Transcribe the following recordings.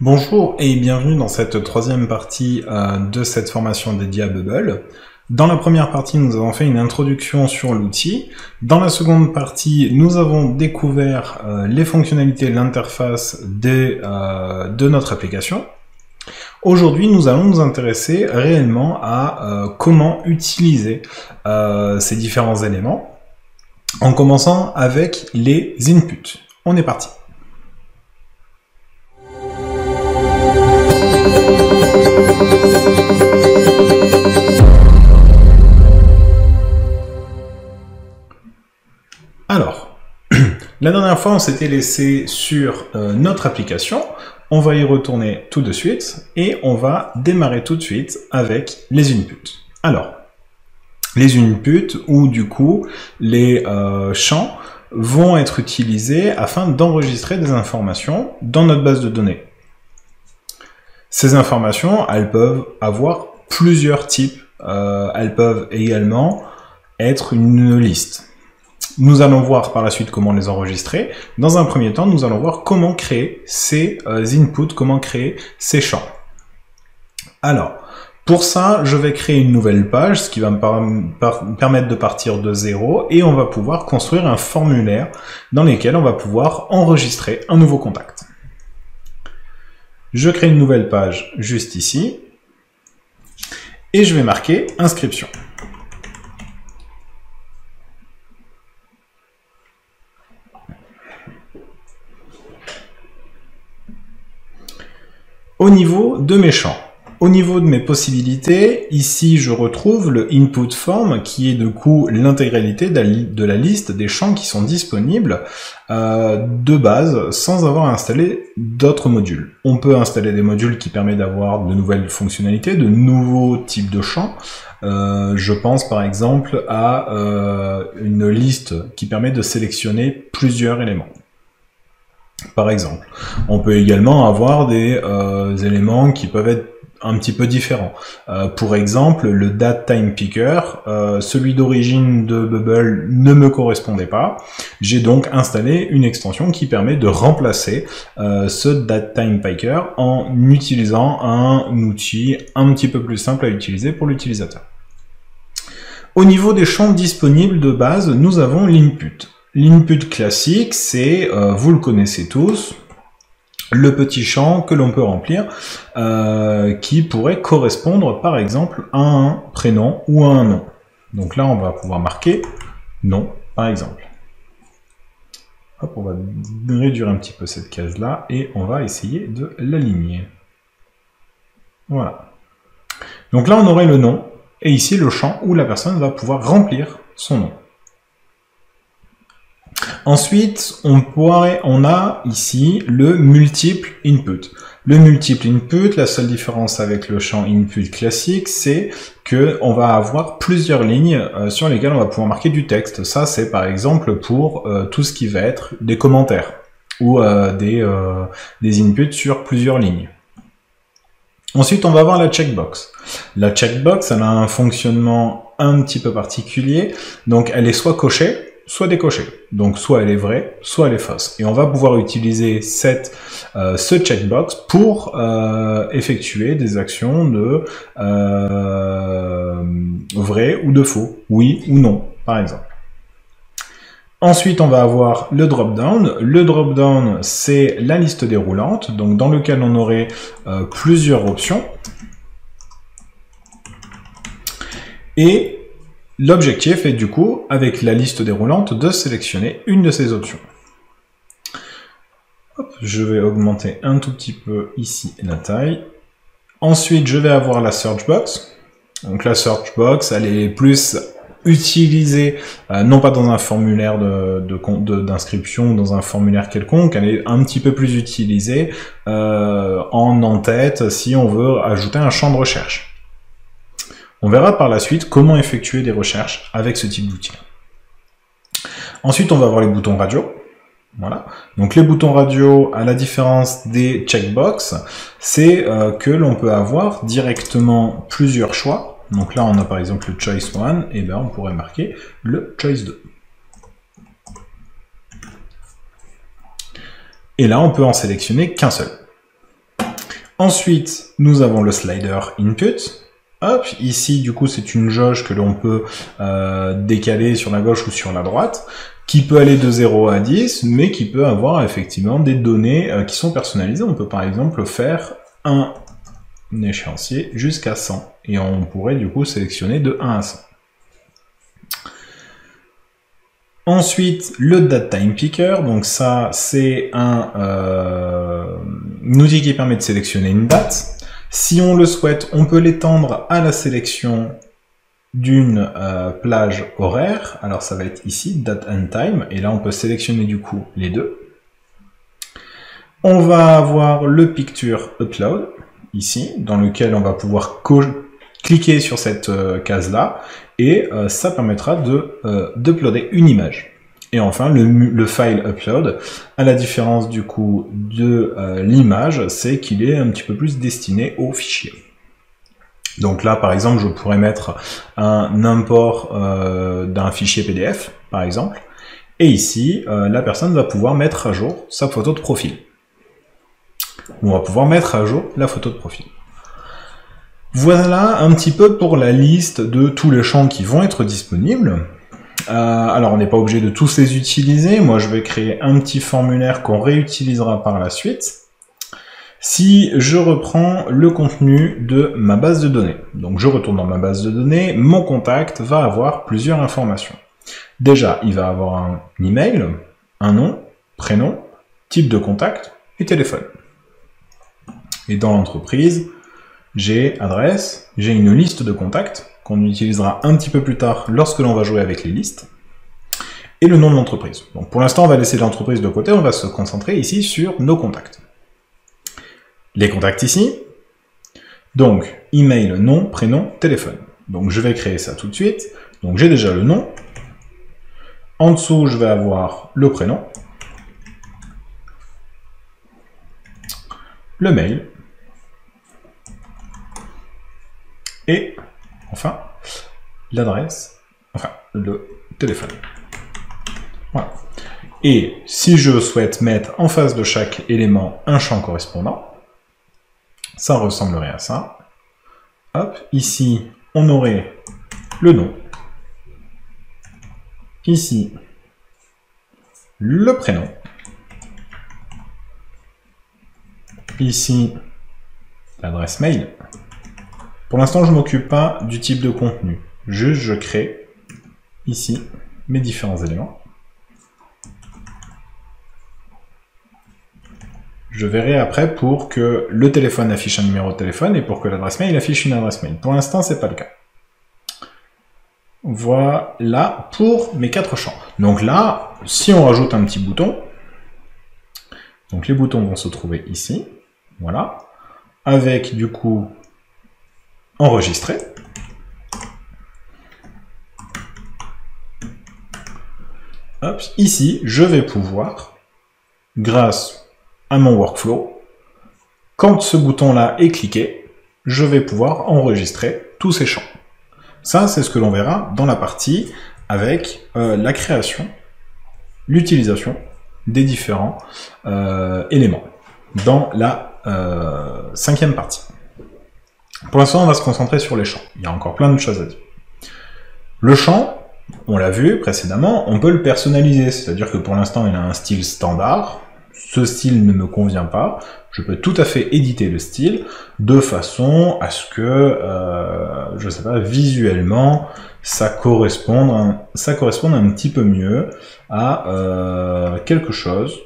Bonjour et bienvenue dans cette troisième partie de cette formation dédiée à Bubble. Dans la première partie, nous avons fait une introduction sur l'outil. Dans la seconde partie, nous avons découvert les fonctionnalités, l'interface de notre application. Aujourd'hui, nous allons nous intéresser réellement à comment utiliser ces différents éléments, en commençant avec les inputs. On est parti. Alors, la dernière fois, on s'était laissé sur notre application. On va y retourner tout de suite et on va démarrer tout de suite avec les inputs. Alors, les inputs ou du coup les champs vont être utilisés afin d'enregistrer des informations dans notre base de données. Ces informations, elles peuvent avoir plusieurs types. Elles peuvent également être une liste. Nous allons voir par la suite comment les enregistrer. Dans un premier temps, nous allons voir comment créer ces inputs, comment créer ces champs. Alors, pour ça, je vais créer une nouvelle page, ce qui va me permettre de partir de zéro, et on va pouvoir construire un formulaire dans lequel on va pouvoir enregistrer un nouveau contact. Je crée une nouvelle page juste ici, et je vais marquer inscription. Au niveau de mes champs, au niveau de mes possibilités, ici je retrouve le input form qui est du coup l'intégralité de la liste des champs qui sont disponibles de base sans avoir installé d'autres modules. On peut installer des modules qui permettent d'avoir de nouvelles fonctionnalités, de nouveaux types de champs. Je pense par exemple à une liste qui permet de sélectionner plusieurs éléments. Par exemple, on peut également avoir des éléments qui peuvent être un petit peu différents. Pour exemple, le DateTimePicker, celui d'origine de Bubble ne me correspondait pas. J'ai donc installé une extension qui permet de remplacer ce DateTimePicker en utilisant un outil un petit peu plus simple à utiliser pour l'utilisateur. Au niveau des champs disponibles de base, nous avons l'input. L'input classique, c'est, vous le connaissez tous, le petit champ que l'on peut remplir, qui pourrait correspondre par exemple à un prénom ou à un nom. Donc là, on va pouvoir marquer nom, par exemple. Hop, on va réduire un petit peu cette case-là et on va essayer de l'aligner. Voilà. Donc là, on aurait le nom et ici le champ où la personne va pouvoir remplir son nom. Ensuite, on a ici le multiple input. Le multiple input, la seule différence avec le champ input classique, c'est que on va avoir plusieurs lignes sur lesquelles on va pouvoir marquer du texte. Ça, c'est par exemple pour tout ce qui va être des commentaires ou des inputs sur plusieurs lignes. Ensuite, on va avoir la checkbox. La checkbox, elle a un fonctionnement un petit peu particulier. Donc, elle est soit cochée, soit décochée. Donc soit elle est vraie, soit elle est fausse. Et on va pouvoir utiliser ce checkbox pour effectuer des actions de vrai ou de faux, oui ou non, par exemple. Ensuite, on va avoir le drop-down. Le drop-down, c'est la liste déroulante, donc dans lequel on aurait plusieurs options. Et l'objectif est du coup, avec la liste déroulante, de sélectionner une de ces options. Hop, je vais augmenter un tout petit peu ici la taille. Ensuite, je vais avoir la search box. Donc la search box, elle est plus utilisée, non pas dans un formulaire d'inscription ou dans un formulaire quelconque, elle est un petit peu plus utilisée en en-tête si on veut ajouter un champ de recherche. On verra par la suite comment effectuer des recherches avec ce type d'outil. Ensuite, on va avoir les boutons radio. Voilà. Donc les boutons radio, à la différence des checkbox, c'est que l'on peut avoir directement plusieurs choix. Donc là, on a par exemple le choice 1, et bien on pourrait marquer le choice 2. Et là, on peut en sélectionner qu'un seul. Ensuite, nous avons le slider input. Hop, ici, du coup, c'est une jauge que l'on peut décaler sur la gauche ou sur la droite, qui peut aller de 0 à 10, mais qui peut avoir effectivement des données qui sont personnalisées. On peut par exemple faire un échéancier jusqu'à 100, et on pourrait du coup sélectionner de 1 à 100. Ensuite, le datetime picker, donc ça c'est un outil qui permet de sélectionner une date. Si on le souhaite, on peut l'étendre à la sélection d'une plage horaire. Alors ça va être ici, date and time, et là on peut sélectionner du coup les deux. On va avoir le picture upload, ici, dans lequel on va pouvoir cliquer sur cette case-là, et ça permettra d'uploader une image. Et enfin, le file upload, à la différence du coup de l'image, c'est qu'il est un petit peu plus destiné au fichier. Donc là, par exemple, je pourrais mettre un import d'un fichier PDF, par exemple, et ici, la personne va pouvoir mettre à jour sa photo de profil. On va pouvoir mettre à jour la photo de profil. Voilà un petit peu pour la liste de tous les champs qui vont être disponibles. Alors on n'est pas obligé de tous les utiliser, moi je vais créer un petit formulaire qu'on réutilisera par la suite. Si je reprends le contenu de ma base de données, donc je retourne dans ma base de données, mon contact va avoir plusieurs informations. Déjà, il va avoir un email, un nom, prénom, type de contact et téléphone. Et dans l'entreprise, j'ai adresse, j'ai une liste de contacts qu'on utilisera un petit peu plus tard lorsque l'on va jouer avec les listes, et le nom de l'entreprise. Donc pour l'instant, on va laisser l'entreprise de côté, on va se concentrer ici sur nos contacts. Les contacts ici, donc email, nom, prénom, téléphone. Donc je vais créer ça tout de suite. Donc j'ai déjà le nom. En dessous, je vais avoir le prénom, le mail, et enfin l'adresse, enfin le téléphone. Voilà. Et si je souhaite mettre en face de chaque élément un champ correspondant, ça ressemblerait à ça. Hop, ici on aurait le nom, ici le prénom, ici l'adresse mail. Pour l'instant, je ne m'occupe pas du type de contenu. Juste, je crée ici mes différents éléments. Je verrai après pour que le téléphone affiche un numéro de téléphone et pour que l'adresse mail affiche une adresse mail. Pour l'instant, ce n'est pas le cas. Voilà pour mes 4 champs. Donc là, si on rajoute un petit bouton, donc les boutons vont se trouver ici, voilà, avec du coup enregistrer. Hop, ici, je vais pouvoir, grâce à mon workflow, quand ce bouton-là est cliqué, je vais pouvoir enregistrer tous ces champs. Ça, c'est ce que l'on verra dans la partie avec la création, l'utilisation des différents éléments dans la 5e partie. Pour l'instant, on va se concentrer sur les champs. Il y a encore plein de choses à dire. Le champ, on l'a vu précédemment, on peut le personnaliser, c'est-à-dire que pour l'instant, il a un style standard. Ce style ne me convient pas. Je peux tout à fait éditer le style de façon à ce que, je sais pas, visuellement, ça corresponde un petit peu mieux à quelque chose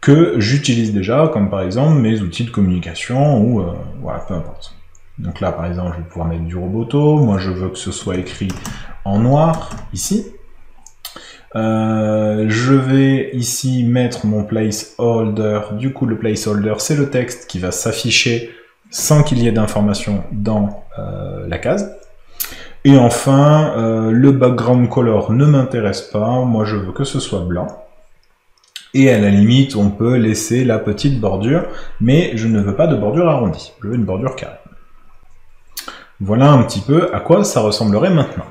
que j'utilise déjà, comme par exemple mes outils de communication, ou voilà, peu importe. Donc là, par exemple, je vais pouvoir mettre du roboto, moi je veux que ce soit écrit en noir, ici. Je vais ici mettre mon placeholder, du coup le placeholder c'est le texte qui va s'afficher sans qu'il y ait d'informations dans la case. Et enfin, le background color ne m'intéresse pas, moi je veux que ce soit blanc. Et à la limite, on peut laisser la petite bordure, mais je ne veux pas de bordure arrondie, je veux une bordure carrée. Voilà un petit peu à quoi ça ressemblerait maintenant.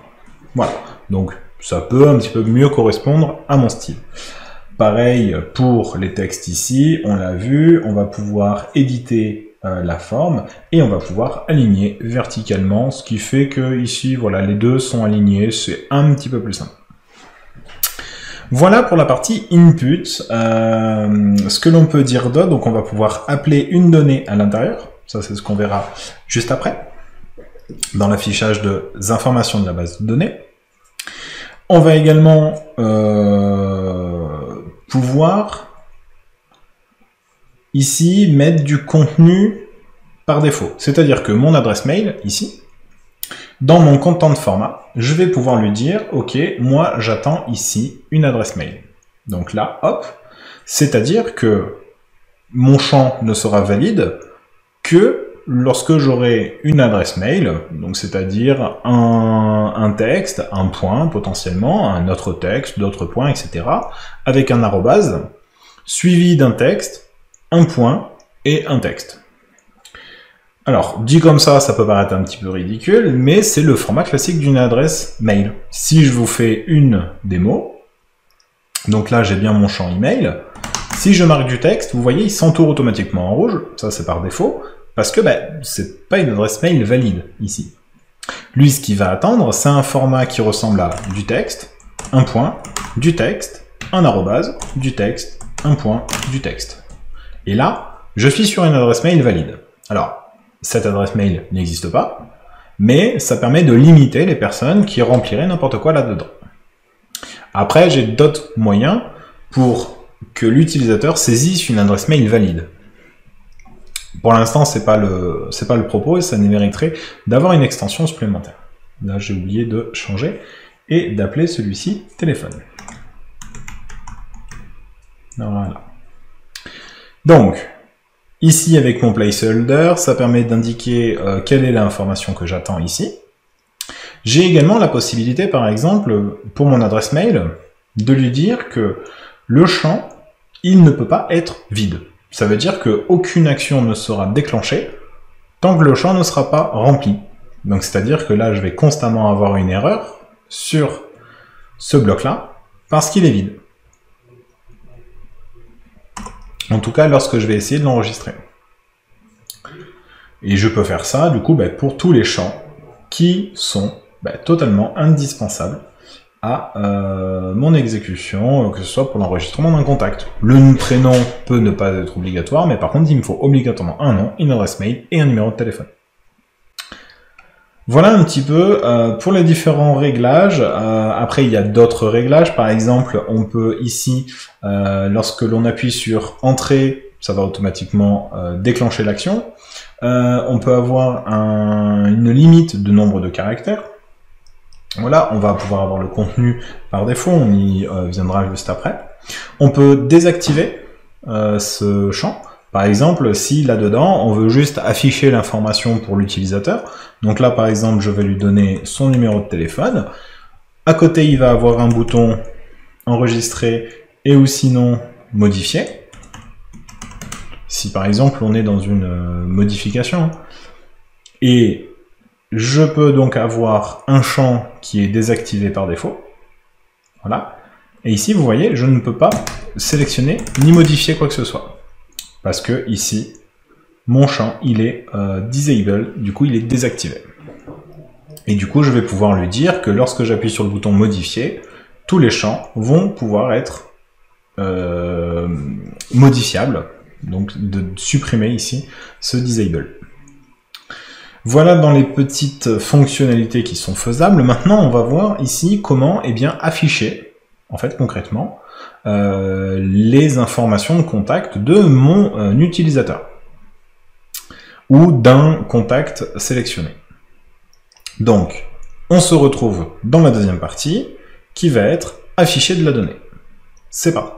Voilà, donc ça peut un petit peu mieux correspondre à mon style. Pareil pour les textes ici, on l'a vu, on va pouvoir éditer la forme et on va pouvoir aligner verticalement, ce qui fait que ici, voilà, les deux sont alignés, c'est un petit peu plus simple. Voilà pour la partie input. Ce que l'on peut dire d'autre, donc on va pouvoir appeler une donnée à l'intérieur, ça c'est ce qu'on verra juste après, dans l'affichage des informations de la base de données. On va également pouvoir ici mettre du contenu par défaut. C'est-à-dire que mon adresse mail, ici, dans mon content format, je vais pouvoir lui dire, ok, moi j'attends ici une adresse mail. Donc là, hop, c'est-à-dire que mon champ ne sera valide que lorsque j'aurai une adresse mail, donc c'est-à-dire un texte, un point potentiellement, un autre texte, d'autres points, etc., avec un arrobase, suivi d'un texte, un point et un texte. Alors, dit comme ça, ça peut paraître un petit peu ridicule, mais c'est le format classique d'une adresse mail. Si je vous fais une démo, donc là j'ai bien mon champ email, si je marque du texte, vous voyez, il s'entoure automatiquement en rouge, ça c'est par défaut, parce que c'est pas une adresse mail valide ici. Lui, ce qu'il va attendre, c'est un format qui ressemble à du texte, un point, du texte, un arrobase, du texte, un point, du texte. Et là, je suis sur une adresse mail valide. Alors, cette adresse mail n'existe pas, mais ça permet de limiter les personnes qui rempliraient n'importe quoi là-dedans. Après, j'ai d'autres moyens pour que l'utilisateur saisisse une adresse mail valide. Pour l'instant, c'est pas le propos et ça mériterait d'avoir une extension supplémentaire. Là, j'ai oublié de changer et d'appeler celui-ci téléphone. Voilà. Donc, ici, avec mon placeholder, ça permet d'indiquer quelle est l'information que j'attends ici. J'ai également la possibilité, par exemple, pour mon adresse mail, de lui dire que le champ, il ne peut pas être vide. Ça veut dire qu'aucune action ne sera déclenchée tant que le champ ne sera pas rempli. Donc, c'est-à-dire que là, je vais constamment avoir une erreur sur ce bloc-là parce qu'il est vide. En tout cas, lorsque je vais essayer de l'enregistrer. Et je peux faire ça, du coup, pour tous les champs qui sont totalement indispensables à mon exécution, que ce soit pour l'enregistrement d'un contact. Le prénom peut ne pas être obligatoire, mais par contre, il me faut obligatoirement un nom, une adresse mail et un numéro de téléphone. Voilà un petit peu pour les différents réglages. Après, il y a d'autres réglages. Par exemple, on peut ici, lorsque l'on appuie sur Entrée, ça va automatiquement déclencher l'action. On peut avoir une limite de nombre de caractères. Voilà, on va pouvoir avoir le contenu par défaut, on y viendra juste après. On peut désactiver ce champ. Par exemple, si là-dedans, on veut juste afficher l'information pour l'utilisateur, donc là, par exemple, je vais lui donner son numéro de téléphone. À côté, il va avoir un bouton enregistrer et ou sinon modifier. Si par exemple, on est dans une modification. Et je peux donc avoir un champ qui est désactivé par défaut. Voilà. Et ici, vous voyez, je ne peux pas sélectionner ni modifier quoi que ce soit. Parce que ici, mon champ, il est disable, du coup, il est désactivé. Et du coup, je vais pouvoir lui dire que lorsque j'appuie sur le bouton modifier, tous les champs vont pouvoir être modifiables. Donc, de supprimer ici ce disable. Voilà dans les petites fonctionnalités qui sont faisables. Maintenant, on va voir ici comment afficher, en fait, concrètement, les informations de contact de mon utilisateur ou d'un contact sélectionné. Donc, on se retrouve dans la deuxième partie qui va être afficher de la donnée. C'est parti.